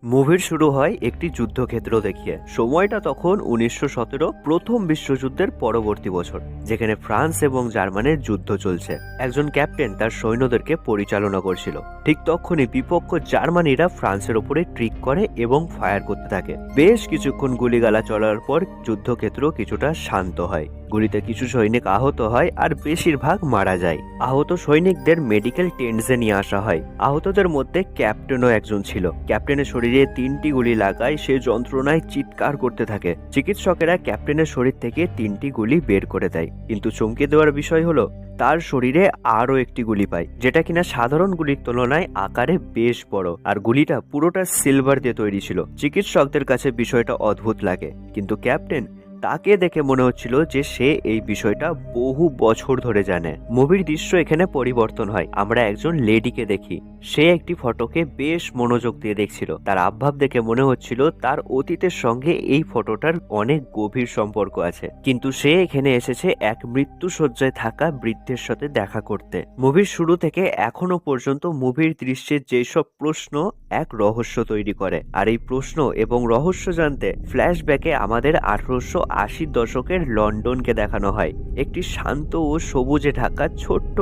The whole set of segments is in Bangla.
মুভির শুরু হয় একটি যুদ্ধক্ষেত্র দেখিয়ে। সময়টা তখন 1917 প্রথম বিশ্বযুদ্ধের পরবর্তী বছর, যেখানে ফ্রান্স এবং জার্মানির যুদ্ধ চলছে। একজন ক্যাপ্টেন তার সৈন্যদেরকে পরিচালনা করছিল। ঠিক তখনই বিপক্ষ জার্মানিরা ফ্রান্সের উপরে ট্রিক করে এবং ফায়ার করতে থাকে। বেশ কিছুক্ষণ গুলিগালা চলার পর যুদ্ধক্ষেত্র কিছুটা শান্ত হয়। গুলিতে কিছু সৈনিক আহত হয় আর বেশিরভাগ মারা যায়। আহত সৈনিকদের মেডিকেল টেন্টসে নিয়ে আসা হয়। আহতদের মধ্যে ক্যাপ্টেনও একজন ছিল। ক্যাপ্টেনের শরীরে 3টি গুলি লাগায় সে যন্ত্রণায় চিৎকার করতে থাকে। চিকিৎসকেরা ক্যাপ্টেনের শরীর থেকে 3টি গুলি বের করে দেয়, কিন্তু চমকে দেওয়ার বিষয় হলো তার শরীরে আরো একটি গুলি পায়, যেটা কিনা সাধারণ গুলির তুলনায় আকারে বেশ বড়, আর গুলিটা পুরোটা সিলভার দিয়ে তৈরি ছিল। চিকিৎসকদের কাছে বিষয়টা অদ্ভুত লাগে, কিন্তু ক্যাপ্টেন তাকে দেখে মনে হচ্ছিল যে সে এই বিষয়টা বহু বছর ধরে জানে। মুভির দৃশ্য এখানে পরিবর্তন হয়। আমরা একজন লেডিকে দেখি। সে একটি ফটোকে বেশ মনোযোগ দিয়ে দেখছিল। তার আবভাব দেখে মনে হচ্ছিল তার অতীতের সঙ্গে এই ফটোটার অনেক গভীর সম্পর্ক আছে, কিন্তু সে এখানে এসেছে এক মৃত্যুশয্যায় থাকা বৃদ্ধের সাথে দেখা করতে। মুভির শুরু থেকে এখনো পর্যন্ত মুভির দৃশ্যের যেসব প্রশ্ন এক রহস্য তৈরি করে, আর এই প্রশ্ন এবং রহস্য জানতে ফ্ল্যাশব্যাকে আমাদের 1880 দশকের লন্ডনকে দেখানো হয়। একটি শান্ত ও সবুজে ঢাকা ছোট্ট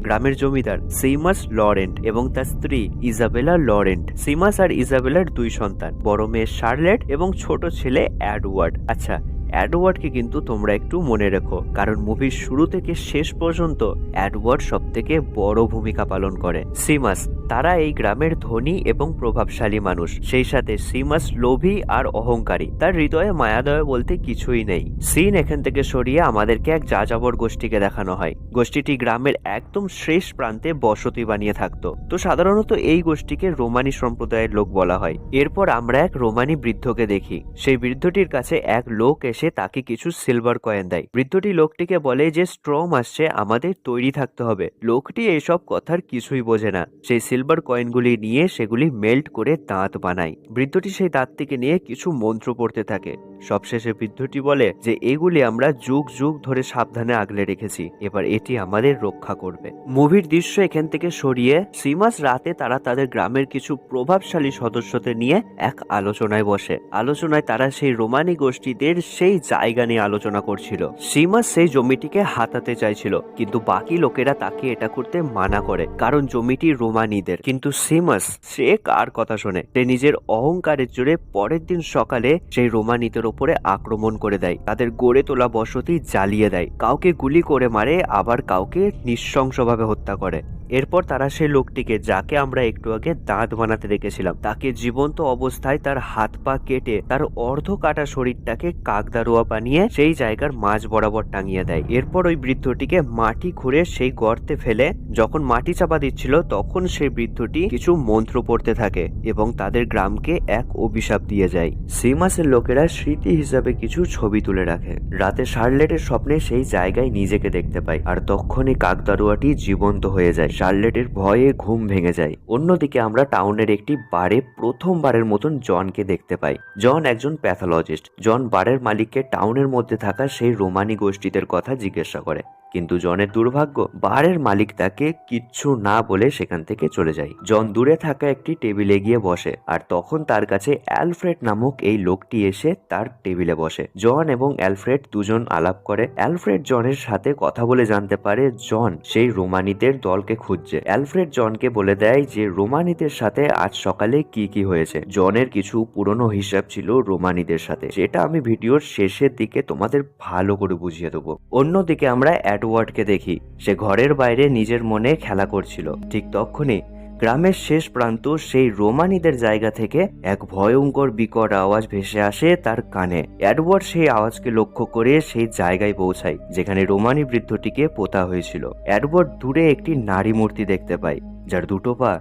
গ্রামের জমিদার সেইমাস লরেন্ট এবং তার স্ত্রী ইজাবেলা লরেন্ট। সেইমাস আর ইজাবেলার 2 সন্তান, বড় মেয়ে শার্লেট এবং ছোট ছেলে এডওয়ার্ড। আচ্ছা, এডওয়ার্ডকে কিন্তু তোমরা একটু মনে রেখো, কারণ মুভির শুরু থেকে শেষ পর্যন্ত এডওয়ার্ড সব থেকে বড় ভূমিকা পালন করে। সিমাস, তারা এই গ্রামের ধনী এবং প্রভাবশালী মানুষ। সেই সাথে সিমাস লোভী আর অহংকারী। তার হৃদয়ে মায়াদয় বলতে কিছুই নেই। সিন এখান থেকে সরিয়ে আমাদেরকে এক যাযাবর গোষ্ঠীকে দেখানো হয়। গোষ্ঠীটি গ্রামের একদম শেষ প্রান্তে বসতি বানিয়ে থাকতো। তো সাধারণত এই গোষ্ঠীকে রোমানি সম্প্রদায়ের লোক বলা হয়। এরপর আমরা এক রোমানি বৃদ্ধকে দেখি। সেই বৃদ্ধটির কাছে এক লোক এসে তাকে কিছু সিলভার কয়েন দেয়। বৃদ্ধটি লোকটিকে বলে যে স্ট্রম আসছে, আমাদের তৈরি থাকতে হবে। লোকটি এইসব কথার কিছুই বোঝে না। সেই সিলভার কয়েনগুলি নিয়ে সেগুলি মেল্ট করে দাঁত বানায়। বৃদ্ধটি সেই দাঁত থেকে নিয়ে কিছু মন্ত্র পড়তে থাকে। সবশেষে বৃদ্ধটি বলে যে এগুলি আমরা যুগ যুগ ধরে সাবধানে আগলে রেখেছি, এবার এটি আমাদের রক্ষা করবে। মুভির দৃশ্য এখান থেকে সরিয়ে সিমাস রাতে তারা তাদের গ্রামের কিছু প্রভাবশালী সদস্যদের নিয়ে এক আলোচনায় বসে। আলোচনায় তারা সেই রোমানি গোষ্ঠীদের সেই জায়গা নিয়ে আলোচনা করছিল। সিমাস সেই জমিটিকে হাতাতে চাইছিল, কিন্তু বাকি লোকেরা তাকে এটা করতে মানা করে, কারণ জমিটি রোমানিদের। কিন্তু সিমাস সে কার কথা শোনে? সে নিজের অহংকারের জোরে পরের দিন সকালে সেই রোমানিদের উপরে আক্রমণ করে দেয়। তাদের গড়ে তোলা বসতি জ্বালিয়ে দেয়। কাউকে গুলি করে মারে, আবার কাউকে নৃশংসভাবে হত্যা করে। এরপর তারা সেই লোকটিকে, যাকে আমরা একটু আগে দাঁত বানাতে দেখেছিলাম, তাকে জীবন্ত অবস্থায় তার হাত পা কেটে তার অর্ধ কাটা শরীরটাকে কাকদারুয়া বানিয়ে সেই জায়গার মাঝ বরাবর টাঙিয়ে দেয়। এরপর ওই বৃদ্ধটিকে মাটি খুঁড়ে সেই গর্তে ফেলে যখন মাটি চাপা দিচ্ছিল, তখন সেই বৃদ্ধটি কিছু মন্ত্র পড়তে থাকে এবং তাদের গ্রামকে এক অভিশাপ দিয়ে যায়। সিমাসের লোকেরা স্মৃতি হিসাবে কিছু ছবি তুলে রাখে। রাতে শার্লেটের স্বপ্নে সেই জায়গায় নিজেকে দেখতে পায়, আর তখনই কাকদারুয়াটি জীবন্ত হয়ে যায়। শার্লেটের ভয়ে ঘুম ভেঙে যায়। অন্যদিকে আমরা টাউনের একটি বারে প্রথমবারের মতন জনকে দেখতে পাই। জন একজন প্যাথোলজিস্ট। জন বারের মালিককে টাউনের মধ্যে থাকা সেই রোমানি গোষ্ঠীদের কথা জিজ্ঞাসা করে, কিন্তু জনের দুর্ভাগ্য, বারের মালিক তাকে কিচ্ছু না বলে সেখান থেকে চলে যায়। জন দূরে থাকা একটি টেবিলে গিয়ে বসে, আর তখন তার কাছে অ্যালফ্রেড নামক এই লোকটি এসে তার টেবিলে বসে। জন এবং অ্যালফ্রেড দুজন আলাপ করে। অ্যালফ্রেড জনের সাথে কথা বলে জানতে পারে জন সেই রোমানিদের দলকে খুঁজছে। অ্যালফ্রেড জনকে বলে দেয় যে রোমানিদের সাথে আজ সকালে কি কি হয়েছে। জনের কিছু পুরনো হিসাব ছিল রোমানিদের সাথে, যেটা আমি ভিডিওর শেষের দিকে তোমাদের ভালো করে বুঝিয়ে দেবো। অন্যদিকে আমরা এডওয়ার্ডকে দেখি। সে ঘরের বাইরে নিজের মনে খেলা করছিল। ঠিক তখনই গ্রামের শেষ প্রান্ত সেই রোমানিদের জায়গা থেকে এক ভয়ঙ্কর বিকট আওয়াজ ভেসে আসে তার কানে। এডওয়ার্ড সেই আওয়াজকে লক্ষ্য করে সেই জায়গায় পৌঁছায় যেখানে রোমানি বৃদ্ধটিকে পোতা হয়েছিল। এডওয়ার্ড দূরে একটি নারী মূর্তি দেখতে পায়, যার দুটো পা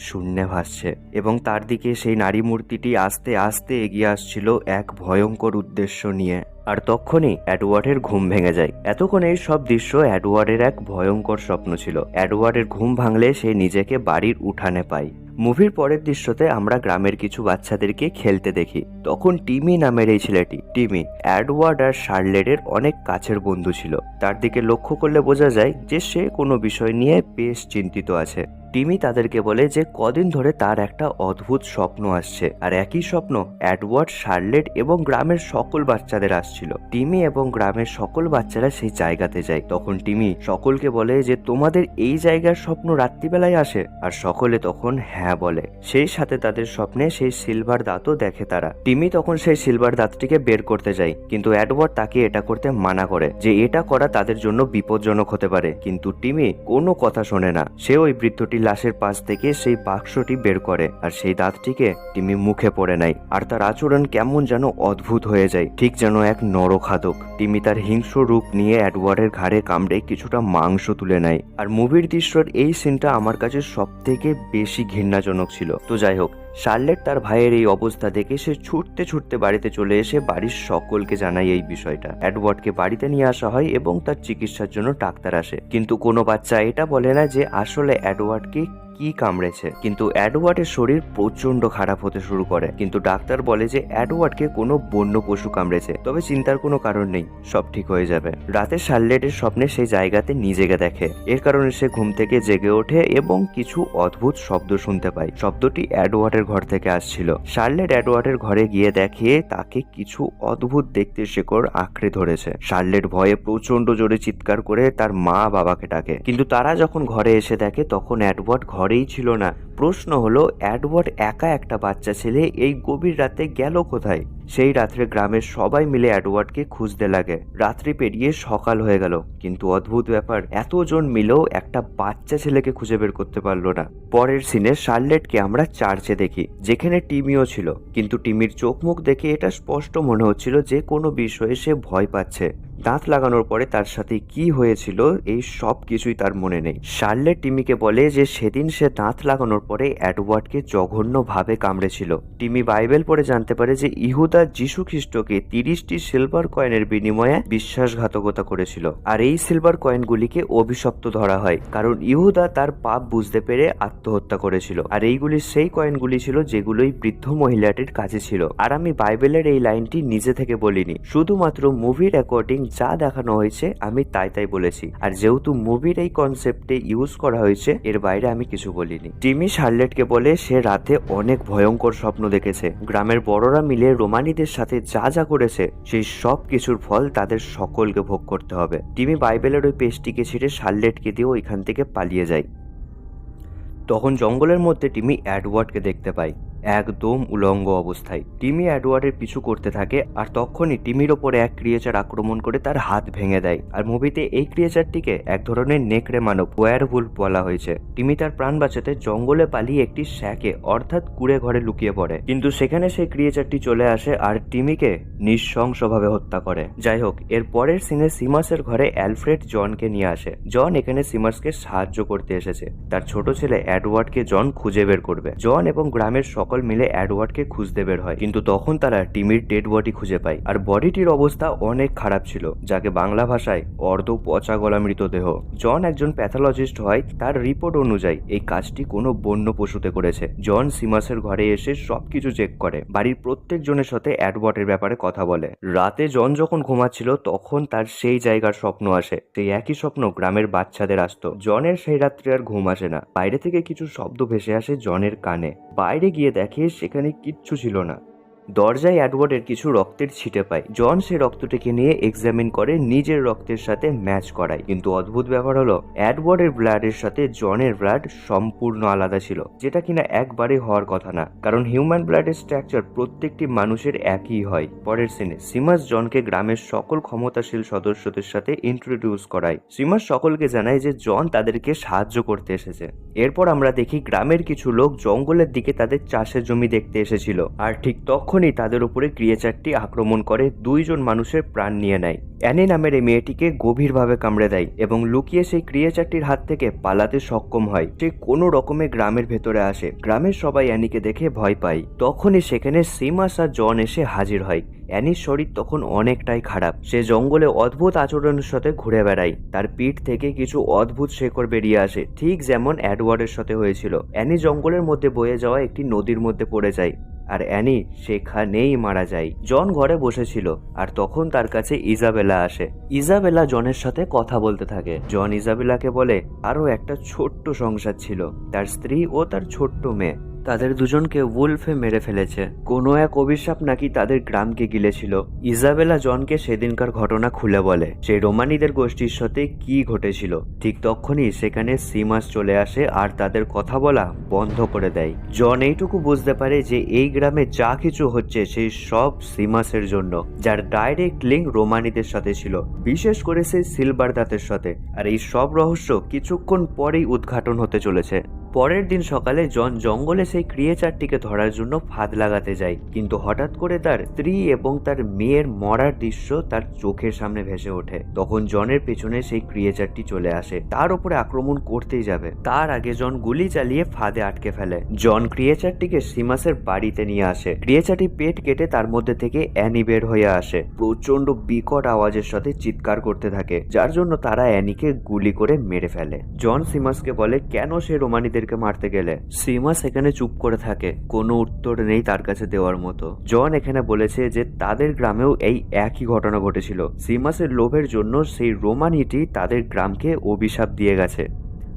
শূন্যে ভাসছে, এবং তার দিকে সেই নারী মূর্তিটি আস্তে আস্তে এগিয়ে আসছিল এক ভয়ঙ্কর উদ্দেশ্য নিয়ে। আর তখনই এডওয়ার্ডের ঘুম ভেঙে যায়। এতক্ষণ এই সব দৃশ্য এডওয়ার্ডের এক ভয়ঙ্কর স্বপ্ন ছিল। এডওয়ার্ডের ঘুম ভাঙলে সে নিজেকে বাড়ির উঠানে পায়। মুভির পরের দৃশ্যতে আমরা গ্রামের কিছু বাচ্চাদেরকে খেলতে দেখি। তখন টিমি নামের এই ছেলেটি, টিমি, এডওয়ার্ড আর শার্লেটের অনেক কাছের বন্ধু ছিল। তার দিকে লক্ষ্য করলে বোঝা যায় যে সে কোনো বিষয় নিয়ে বেশ চিন্তিত আছে। টিমি তাদেরকে বলে যে কদিন ধরে তার একটা অদ্ভুত স্বপ্ন আসছে, আর একই স্বপ্ন এডওয়ার্ড, শার্লেট এবং গ্রামের সকল বাচ্চাদের আসছিল। টিমি এবং গ্রামের সকল বাচ্চারা সেই জায়গাতে যায়। তখন টিমি সকলকে বলে যে তোমাদের এই জায়গার স্বপ্ন রাত্রিবেলায় আসে, আর সকলে তখন হ্যাঁ বলে। সেই সাথে তাদের স্বপ্নে সেই সিলভার দাঁতও দেখে তারা। টিমি তখন সেই সিলভার দাঁতটিকে বের করতে যায়, কিন্তু এডওয়ার্ড তাকে এটা করতে মানা করে যে এটা করা তাদের জন্য বিপজ্জনক হতে পারে। কিন্তু টিমি কোনো কথা শোনে না। সে ওই বৃদ্ধটির লাশের পাশ থেকে সেই বাক্সটি বের করে, আর সেই দাঁতটিকে টিমি মুখে পড়ে নেয়। আর তার আচরণ কেমন যেন অদ্ভুত হয়ে যায়, ঠিক যেন এক নরখাদক। টিমি তার হিংস্র রূপ নিয়ে এডওয়ার্ডের ঘাড়ে কামড়ে কিছুটা মাংস তুলে নেয়। আর মুভির দৃশ্যের এই সিনটা আমার কাছে সব থেকে বেশি ঘৃণাজনক ছিল। তো যাই হোক, শার্লেট তার ভাইয়ের এই অবস্থা দেখে সে ছুটতে ছুটতে বাড়িতে চলে এসে বাড়ির সকলকে জানায় এই বিষয়টা। এডওয়ার্ডকে বাড়িতে নিয়ে আসা হয় এবং তার চিকিৎসার জন্য ডাক্তার আসে, কিন্তু কোনো বাচ্চা এটা বলে না যে আসলে এডওয়ার্ডকে কি কামড়েছে। কিন্তু এডওয়ার্ডের শরীর প্রচন্ড খারাপ হতে শুরু করে, কিন্তু ডাক্তার বলে যে এডওয়ার্ডকে কোনো বন্য পশু কামড়েছে, তবে চিন্তার কোনো কারণ নেই, সব ঠিক হয়ে যাবে। রাতে শার্লেটের স্বপ্নে সেই জায়গাতে নিজেকে দেখে। এর কারণে সে ঘুম থেকে জেগে ওঠে এবং কিছু অদ্ভুত শব্দ শুনতে পায়। শব্দটি এডওয়ার্ডের ঘর থেকে আসছিল। শার্লেট এডওয়ার্ডের ঘরে গিয়ে দেখে তাকে কিছু অদ্ভুত দেখতে শেকড় আঁকড়ে ধরেছে। শার্লেট ভয়ে প্রচন্ড জোরে চিৎকার করে তার মা বাবাকে ডাকে, কিন্তু তারা যখন ঘরে এসে দেখে তখন এডওয়ার্ড ঘরেই ছিল না। প্রশ্ন হলো, এডওয়ার্ড একা একটা বাচ্চা ছেলে এই গভীর রাতে গেল কোথায়? সেই রাত্রে গ্রামের সবাই মিলে এডওয়ার্ডকে খুঁজতে লাগে। রাত্রি পেরিয়ে সকাল হয়ে গেল, কিন্তু অদ্ভুত ব্যাপার, এতজন মিলেও একটা বাচ্চা ছেলেকে খুঁজে বের করতে পারলো না। পরের সিনে শার্লেটকে আমরা চার্চে দেখি, যেখানে টিমিও ছিল, কিন্তু টিমির চোখ মুখ দেখে এটা স্পষ্ট মনে হচ্ছিল যে কোনো বিষয়ে সে ভয় পাচ্ছে। দাঁত লাগানোর পরে তার সাথে কি হয়েছিল এই সব কিছুই তার মনে নেই। শার্লেট টিমিকে বলে যে সেদিন সে দাঁত লাগানোর পরে এডওয়ার্ডকে জঘন্যভাবে কামড়েছিল। টিমি বাইবেল পড়ে জানতে পারে যে ইহুদা যীশু খ্রিস্টকে 30টি সিলভার কয়েনের বিনিময়ে বিশ্বাসঘাতকতা করেছিল, আর এই সিলভার কয়েনগুলিকে অভিশপ্ত ধরা হয়, কারণ ইহুদা তার পাপ বুঝতে পেরে আত্মহত্যা করেছিল। আর এইগুলি সেই কয়েনগুলি ছিল যেগুলোই বৃদ্ধ মহিলাটির কাছে ছিল। আর আমি বাইবেলের এই লাইনটি নিজে থেকে বলিনি, শুধুমাত্র মুভির অ্যাকর্ডিং যা দেখানো হয়েছে আমি তাই বলেছি। আর যেহেতু মুভির এই কনসেপ্টে ইউজ করা হয়েছে, এর বাইরে আমি কিছু বলিনি। টিমি শার্লেটকে বলে সে রাতে অনেক ভয়ঙ্কর স্বপ্ন দেখেছে। গ্রামের বড়রা মিলে রোমানিদের সাথে যা যা করেছে সেই সব কিছুর ফল তাদের সকলকে ভোগ করতে হবে। টিমি বাইবেলের ওই পেজটিকে ছিঁড়ে শার্লেটকে দিয়ে ওইখান থেকে পালিয়ে যায়। তখন জঙ্গলের মধ্যে টিমি এডওয়ার্ডকে দেখতে পায়, একদম উলঙ্গ অবস্থায়। টিমি এডওয়ার্ডের পিছু করতে থাকে, আর তখনই টিমির ওপরে এক ক্রিয়েচার আক্রমণ করে তার হাত ভেঙে দেয়। আর মুভিতে এই ক্রিয়েচারটিকে এক ধরনের নেকড়ে মানব, ওয়্যারউলফ বলা হয়েছে। টিমি তার প্রাণ বাঁচাতে জঙ্গলে পালিয়ে একটি শ্যাকে অর্থাৎ কুড়ে ঘরে লুকিয়ে পড়ে, কিন্তু সেখানে সেই ক্রিয়েচারটি চলে আসে আর টিমিকে নৃশংসভাবে হত্যা করে। যাই হোক, এর পরের সিনে সিমাসের ঘরে অ্যালফ্রেড জনকে নিয়ে আসে। জন এখানে সিমাসকে সাহায্য করতে এসেছে। তার ছোট ছেলে এডওয়ার্ডকে জন খুঁজে বের করবে। জন এবং গ্রামের সকল মিলে এডওয়ার্ডকে খুঁজতে বের হয়, কিন্তু তখন তারা টিমির ডেড বডি খুঁজে পায়। আর বডিটির অবস্থা অনেক খারাপ ছিল, যাকে বাংলা ভাষায় অর্ধ পচা গলা মৃতদেহ। জন একজন প্যাথোলজিস্ট হয়, তার রিপোর্ট অনুযায়ী এই কাজটি কোনো বন্য পশুতে করেছে। জন সিমাসের ঘরে এসে সবকিছু চেক করে, বাড়ির প্রত্যেক জনের সাথে এডওয়ার্ডের ব্যাপারে কথা বলে। রাতে জন যখন ঘুমাচ্ছিল তখন তার সেই জায়গার স্বপ্ন আসে। সেই একই স্বপ্ন গ্রামের বাচ্চাদের আসতো। জনের সেই রাত্রে আর ঘুম আসে না। বাইরে থেকে কিছু শব্দ ভেসে আসে জনের কানে। বাইরে গিয়ে দেখে সেখানে কিচ্ছু ছিল না। দরজায় এডওয়ার্ডের কিছু রক্তের ছিটে পায়। জন সেই রক্তটিকে নিয়ে এক্সামিন করে নিজের রক্তের সাথে ম্যাচ করায়, কিন্তু অদ্ভুত ব্যাপার হলো এডওয়ার্ডের ব্লাডের সাথে জনের ব্লাড সম্পূর্ণ আলাদা ছিল, যেটা কিনা একবারে হওয়ার কথা না, কারণ হিউম্যান ব্লাডের স্ট্রাকচার প্রত্যেকটি মানুষের একই হয়। পরের সিনে সিমাস জনকে গ্রামের সকল ক্ষমতাশীল সদস্যদের সাথে ইন্ট্রোডিউস করায়। সিমাস সকলকে জানায় যে জন তাদেরকে সাহায্য করতে এসেছে। এরপর আমরা দেখি গ্রামের কিছু লোক জঙ্গলের দিকে তাদের চাষের জমি দেখতে এসেছিল, আর ঠিক তখনই তাদের উপরে ক্রিয়েচারটি আক্রমণ করে 2 জন মানুষের প্রাণ নিয়ে নেয়। অ্যানি নামের এই মেয়েটিকে গভীরভাবে কামড়ে দেয় এবং লুকিয়ে সেই ক্রিয়েচারটির হাত থেকে পালাতে সক্ষম হয়। সে কোনো রকমে গ্রামের ভেতরে আসে। গ্রামের সবাই অ্যানিকে দেখে ভয় পায়। তখনই সেখানে সিমাস আর জন এসে হাজির হয়। অ্যানির শরীর তখন অনেকটাই খারাপ। সে জঙ্গলে অদ্ভুত আচরণের সাথে ঘুরে বেড়ায়। তার পিঠ থেকে কিছু অদ্ভুত শেকড় বেরিয়ে আসে, ঠিক যেমন এডওয়ার্ডের সাথে হয়েছিল। অ্যানি জঙ্গলের মধ্যে বয়ে যাওয়া একটি নদীর মধ্যে পড়ে যায়। আর অ্যানি সেখানেই মারা যায়। জন ঘরে বসেছিল আর তখন তার কাছে ইজাবেলা আসে। ইজাবেলা জনের সাথে কথা বলতে থাকে। জন ইজাবেলাকে বলে আরও একটা ছোট্ট সংসার ছিল, তার স্ত্রী ও তার ছোট্ট মেয়ে। তাদের দুজনকে উলফে মেরে ফেলেছে। কোনো এক অভিশাপ নাকি তাদের গ্রামকে গিলেছিল। ইজাবেলা জনকে সেদিনকার ঘটনা খুলে বলে, সেই রোমানিদের গোষ্ঠীর সাথে কি ঘটেছিল। ঠিক তখনই সেখানে সিমাস চলে আসে আর তাদের কথা বলা বন্ধ করে দেয়। জন এইটুকু বুঝতে পারে যে এই গ্রামে যা কিছু হচ্ছে সেই সব সিমাসের জন্য, যার ডাইরেক্ট লিঙ্ক রোমানিদের সাথে ছিল, বিশেষ করে সেই সিলভার দাঁতের সাথে। আর এই সব রহস্য কিছুক্ষণ পরেই উদ্ঘাটন হতে চলেছে। পরের দিন সকালে জন জঙ্গলে সেই ক্রিয়েচারটিকে ধরার জন্য ফাঁদ লাগাতে যায়, কিন্তু হঠাৎ করে তার স্ত্রী এবং তার মেয়ের মরার দৃশ্য তার চোখের সামনে ভেসে ওঠে। তখন জনের পেছনে সেই ক্রিয়েচারটি চলে আসে, তার উপরে আক্রমণ করতেই যাবে। তার আগে জন গুলি চালিয়ে ফাঁদে আটকে ফেলে। জন ক্রিয়েচারটিকে সিমাসের বাড়িতে নিয়ে আসে। ক্রিয়েচারটি পেট কেটে তার মধ্যে থেকে অ্যানি বের হয়ে আসে, প্রচন্ড বিকট আওয়াজের সাথে চিৎকার করতে থাকে, যার জন্য তারা অ্যানিকে গুলি করে মেরে ফেলে। জন সিমাসকে বলে কেন সে রোমানিদের মারতে গেলে। সিমাস এখানে চুপ করে থাকে, কোনো উত্তর নেই তার কাছে দেওয়ার মতো। জন এখানে বলেছে যে তাদের গ্রামেও এই একই ঘটনা ঘটেছিল। সিমাসের লোভের জন্য সেই রোমানিটি তাদের গ্রামকে অভিশাপ দিয়ে গেছে,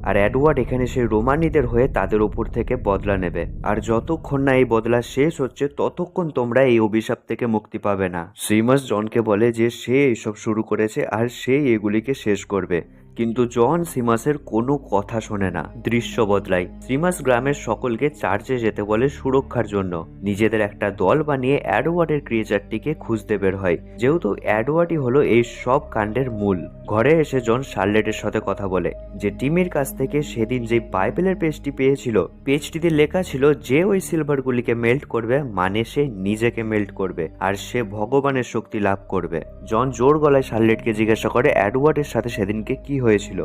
আর এডওয়ার্ড এখানে সেই রোমানিদের হয়ে তাদের উপর থেকে বদলা নেবে। আর যতক্ষণ না এই বদলা শেষ হচ্ছে ততক্ষণ তোমরা এই অভিশাপ থেকে মুক্তি পাবে না। সিমাস জনকে বলে যে সে এইসব শুরু করেছে আর সে এগুলিকে শেষ করবে, কিন্তু জন সিমাসের কোনো কথা শোনে না। দৃশ্য বদলায়। সিমাস গ্রামের সকলকে চার্চে যেতে বলে সুরক্ষার জন্য। নিজেদের একটা দল বানিয়ে এডওয়ার্ডের ক্রিয়েচারটিকে খুঁজতে বের হয়, যেহেতু এডওয়ার্ডই হলো এই সব কাণ্ডের মূল। ঘরে এসে জন শার্লেটের সাথে কথা বলে যে টিমির কাছ থেকে সেদিন যে বাইবেলের পেজটি পেয়েছিল, পেজটিতে লেখা ছিল যে ওই সিলভারগুলিকে মেল্ট করবে মানে সে নিজেকে মেল্ট করবে আর সে ভগবানের শক্তি লাভ করবে। জন জোর গলায় শার্লেটকে জিজ্ঞাসা করে এডওয়ার্ডের সাথে সেদিনকে কি হয়েছিল।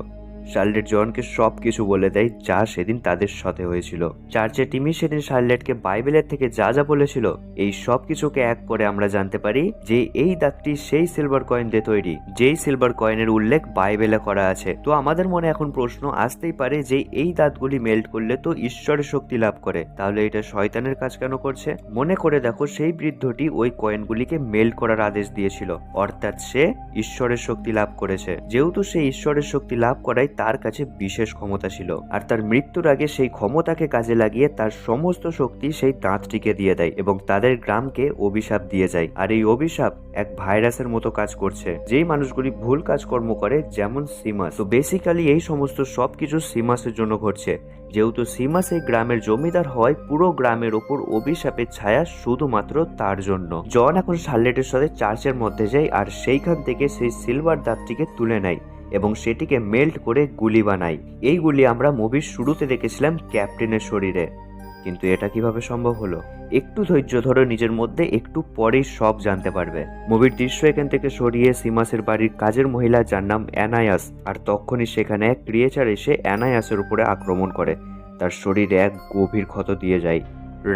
শার্লেট জনকে সবকিছু বলে দেয় যা সেদিন তাদের সাথে হয়েছিল। চার্চে টিমি সেদিন শার্লেটকে বাইবেলের থেকে যা যা বলেছিল এই সব কিছুকে এক করে আমরা জানতে পারি যে এই দাঁতটি সেই সিলভার কয়েন দিয়ে তৈরি, যেই সিলভার কয়েনের উল্লেখ বাইবেলে করা আছে। তো আমাদের মনে এখন প্রশ্ন আসতেই পারে যে এই দাঁতগুলি মেল্ট করলে তো ঈশ্বরের শক্তি লাভ করে, তাহলে এটা শয়তানের কাজ কেন করছে? মনে করে দেখো, সেই বৃদ্ধটি ওই কয়েনগুলিকে মেল্ট করার আদেশ দিয়েছিল, অর্থাৎ সে ঈশ্বরের শক্তি লাভ করেছে। যেহেতু সে ঈশ্বরের শক্তি লাভ করায় তার কাছে বিশেষ ক্ষমতা ছিল, আর তার মৃত্যুর আগে সেই ক্ষমতাকে কাজে লাগিয়ে তার সমস্ত শক্তি সেই দাঁতটিকে দিয়ে দেয় এবং তাদের গ্রামকে অভিশাপ দিয়ে যায়। আর এই অভিশাপ এক ভাইরাসের মতো কাজ করছে, যেই মানুষগুলি ভুল কাজকর্ম করে, যেমন সিমাস। তো বেসিক্যালি এই সমস্ত সবকিছু সিমাসের জন্য ঘটছে, যেহেতু সিমাস এই গ্রামের জমিদার হওয়ায় পুরো গ্রামের ওপর অভিশাপের ছায়া শুধুমাত্র তার জন্য। জন এখন শার্লেটের সাথে চার্চের মধ্যে যায় আর সেইখান থেকে সেই সিলভার দাঁতটিকে তুলে নেয় এবং সেটিকে মেল্ট করে গুলি বানায়। এই গুলি আমরা মুভির শুরুতে দেখেছিলাম ক্যাপ্টেনের শরীরে, কিন্তু এটা কিভাবে সম্ভব হলো? একটু ধৈর্য ধরো, নিজের মধ্যে একটু পরেই সব জানতে পারবে। মুভির দৃশ্য এখান থেকে সরিয়ে সিমাসের বাড়ির কাজের মহিলা, যার নাম অ্যানায়াস, আর তখনই সেখানে এক ক্রিয়েচার এসে অ্যানায়াসের উপরে আক্রমণ করে, তার শরীরে এক গভীর ক্ষত দিয়ে যায়।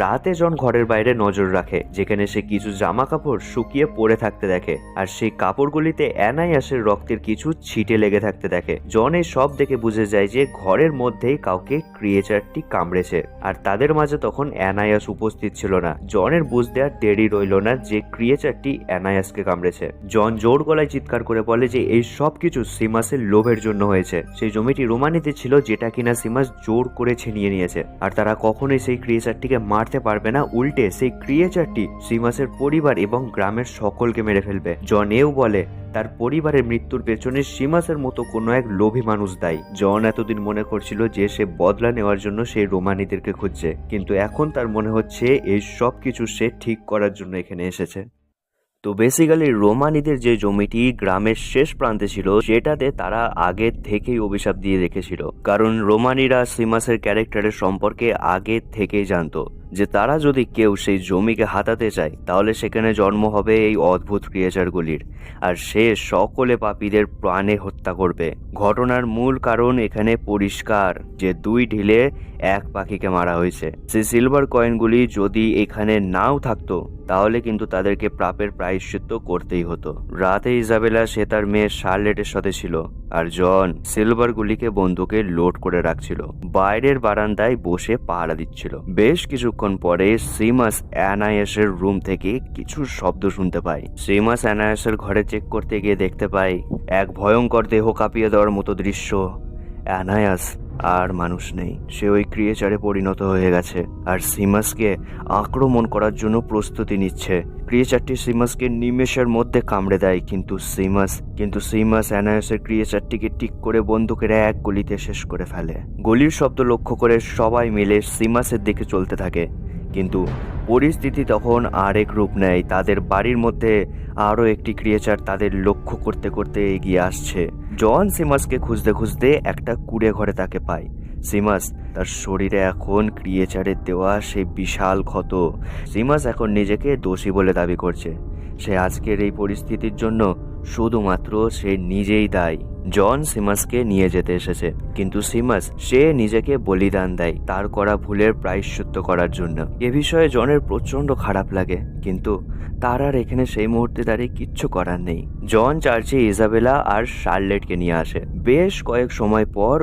রাতে জন ঘরের বাইরে নজর রাখে, যেখানে সে কিছু জামা কাপড় শুকিয়ে পড়ে থাকতে দেখে, আর সেই কাপড়গুলিতে অ্যানায়াসের রক্তের কিছু ছিটে লেগে থাকতে দেখে। জন এই সব দেখে বুঝে যায় যে ঘরের মধ্যেই কাউকে ক্রিয়েচারটি কামড়েছে, আর তাদের মাঝে তখন অ্যানায়াস উপস্থিত ছিল না। জনের বুঝতে আর দেরি রইল না যে ক্রিয়েচারটি অ্যানায়াসকে কামড়েছে। জন জোর গলায় চিৎকার করে বলে যে এই সব কিছু সিমাসের লোভের জন্য হয়েছে। সেই জমিটি রোমানিতে ছিল, যেটা কিনা সিমাস জোর করে ছিনিয়ে নিয়েছে, আর তারা কখনোই সেই ক্রিয়েচারটিকে মারতে পারবে না। উল্টে সেই ক্রিয়েচারটি সিমাসের পরিবার এবং গ্রামের সকলকে মেরে ফেলবে। জন এও বলে তার পরিবারের মৃত্যুর পেছনে সিমাসের মতো কোনো এক লোভী মানুষ দায়ী। জন এতদিন মনে করছিল যে সে বদলা নেওয়ার জন্য সেই রোমানিদেরকে খুঁজছে, কিন্তু এখন তার মনে হচ্ছে এই সব কিছু সে ঠিক করার জন্য এখানে এসেছে। তো বেসিক্যালি রোমানিদের যে জমিটি গ্রামের শেষ প্রান্তে ছিল, সেটাতে তারা আগে থেকেই অভিশাপ দিয়ে রেখেছিল, কারণ রোমানিরা সিমাসের ক্যারেক্টারের সম্পর্কে আগে থেকেই জানতো যে তারা যদি কেউ সেই জমিকে হাতাতে চায় তাহলে সেখানে জন্ম হবে এই অদ্ভুত ক্রিয়েচারগুলির, আর সে সকলে পাপীদের প্রাণে হত্যা করবে। ঘটনার মূল কারণ এখানে পরিষ্কার যে দুই ঢিলে এক পাখিকে মারা হয়েছে। সেই সিলভার কয়েনগুলি যদি এখানে নাও থাকতো তাহলে কিন্তু তাদেরকে পাপের প্রায়শ্চিত্ত করতেই হতো। রাতে ইজাবেলা সে তার মেয়ে শার্লেটের সাথে ছিল, আর জন সিলভার গুলিকে বন্দুকে লোড করে রাখছিল, বাইরের বারান্দায় বসে পাহারা দিচ্ছিল। বেশ কিছুক্ষণ পরে সিমাস অ্যানায়াসের রুম থেকে কিছু শব্দ শুনতে পায়। সিমাস অ্যানায়াসের ঘরে চেক করতে গিয়ে দেখতে পায় এক ভয়ঙ্কর দেহ কাঁপিয়ে দেওয়ার মতো দৃশ্য। অ্যানায়াস আর মানুষ নেই, সে ওই ক্রিয়েচারে পরিণত হয়ে গেছে আর সিমাসকে আক্রমণ করার জন্য প্রস্তুতি নিচ্ছে। ক্রিয়েচারটি সিমাসকে নিমেষের মধ্যে কামড়ে দেয়, কিন্তু সিমাস অ্যানায়াসের ক্রিয়েচারটিকে ঠিক করে বন্দুকের এক গুলিতে শেষ করে ফেলে। গুলির শব্দ লক্ষ্য করে সবাই মিলে সিমাসের দিকে চলতে থাকে, কিন্তু পরিস্থিতি তখন আরেক রূপ নেয়। তাদের বাড়ির মধ্যে আরও একটি ক্রিয়েচার তাদের লক্ষ্য করতে করতে এগিয়ে আসছে। জন সিমাসকে খুঁজতে খুঁজতে একটা কুঁড়ে ঘরে তাকে পায়। সিমাস তার শরীরে এখন ক্রিয়েচারের দেওয়া সেই বিশাল ক্ষত। সিমাস এখন নিজেকে দোষী বলে দাবি করছে। সে আজকের এই পরিস্থিতির জন্য শুধুমাত্র সে নিজেই দায়ী। জন সিমাসকে নিয়ে যেতে এসেছে, কিন্তু সিমাস সে নিজেকে বলিদান দেয় তার করা ভুলের প্রায়শ্চিত্ত করার জন্য। এ বিষয়ে জনের প্রচন্ড খারাপ লাগে, কিন্তু তার আর এখানে সেই মুহূর্তে দাঁড়িয়ে কিচ্ছু করার নেই। জন চার্চে ইজাবেলা আর শার্লেটকে নিয়ে আসে। বেশ কয়েক সময় পর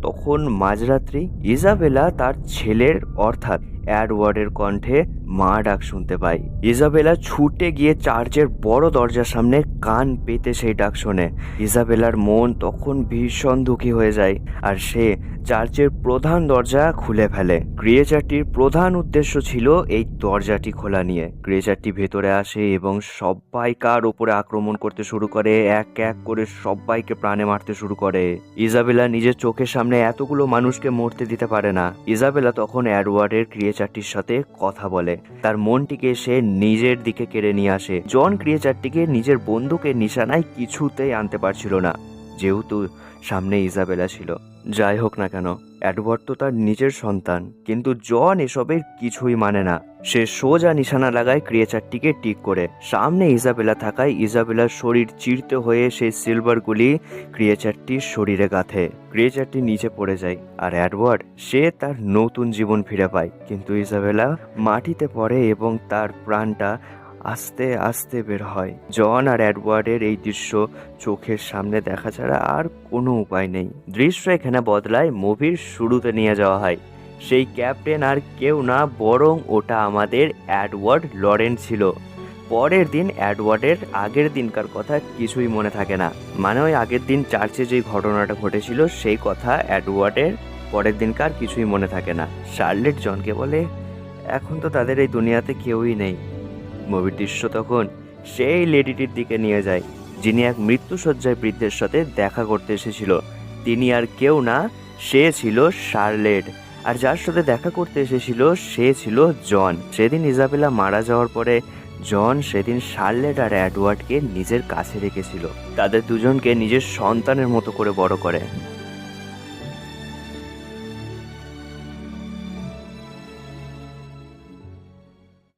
তখন মাঝরাত্রি, ইজাবেলা তার ছেলের অর্থাৎ এডওয়ার্ডের কণ্ঠে মা ডাক শুনতে পাই। ইজাবেলা ছুটে গিয়ে চার্চের বড় দরজার সামনে কান পেতে সেই ডাক শোনে। ইজাবেলার মন তখন ভীষণ দুঃখী হয়ে যায়, আর সে চার্চের প্রধান দরজা খুলে ফেলে। ক্রিয়েচারটির প্রধান উদ্দেশ্য ছিল এই দরজাটি খোলা নিয়ে। ক্রিয়েচারটি ভেতরে আসে এবং সবাইকার ওপরে আক্রমণ করতে শুরু করে, এক এক করে সবাইকে প্রাণে মারতে শুরু করে। ইজাবেলা নিজের চোখের সামনে এতগুলো মানুষকে মরতে দিতে পারে না। ইজাবেলা তখন এডওয়ার্ডের ক্রিয়েচারটির সাথে কথা বলে, তার মনটিকে সে নিজের দিকে কেড়ে নিয়ে আসে। জন ক্রিয়েচারটিকে নিজের বন্দুকের নিশানায় কিছুতেই আনতে পারছিল না, যেহেতু সামনে ইজাবেলা ছিল। যাই হোক না কেন, এডওয়ার্ড তো তার নিজের সন্তান, কিন্তু জন এসবের কিছুই মানে না। সে সোজা নিশানা লাগায় ক্রিয়েচারটিকে টিক করে। সামনে ইজাবেলা থাকায় ইজাবেলার শরীর চিরতে হয়ে সেই সিলভার গুলি ক্রিয়েচারটির শরীরে গাঁথে। ক্রিয়েচারটি নিচে পড়ে যায়, আর এডওয়ার্ড সে তার নতুন জীবন ফিরে পায়। কিন্তু ইজাবেলা মাটিতে পড়ে এবং তার প্রাণটা আস্তে আস্তে বের হয়। জন আর এডওয়ার্ডের এই দৃশ্য চোখের সামনে দেখা ছাড়া আর কোনো উপায় নেই। দৃশ্য এখানে বদলায় মুভির শুরুতে নিয়ে যাওয়া হয়। সেই ক্যাপ্টেন আর কেউ না, বরং ওটা আমাদের এডওয়ার্ড লরেন ছিল। পরের দিন এডওয়ার্ডের আগের দিনকার কথা কিছুই মনে থাকে না, মানে ওই আগের দিন চার্চে যে ঘটনাটা ঘটেছিল সেই কথা এডওয়ার্ডের পরের দিনকার কিছুই মনে থাকে না। শার্লেট জনকে বলে, এখন তো তাদের এই দুনিয়াতে কেউই নেই। মুভির দৃশ্য তখন সেই লেডিটির দিকে নিয়ে যায়, যিনি এক মৃত্যুশয্যায় বৃদ্ধের সাথে দেখা করতে এসেছিল। তিনি আর কেউ না, সে ছিল শার্লেট। আর যার সাথে দেখা করতে এসেছিল সে ছিল জন। সেদিন ইজাবেলা মারা যাওয়ার পরে জন সেদিন শার্লেট আর এডওয়ার্ডকে নিজের কাছে রেখেছিল। তাদের দুজনকে নিজের সন্তানের মতো করে বড় করে।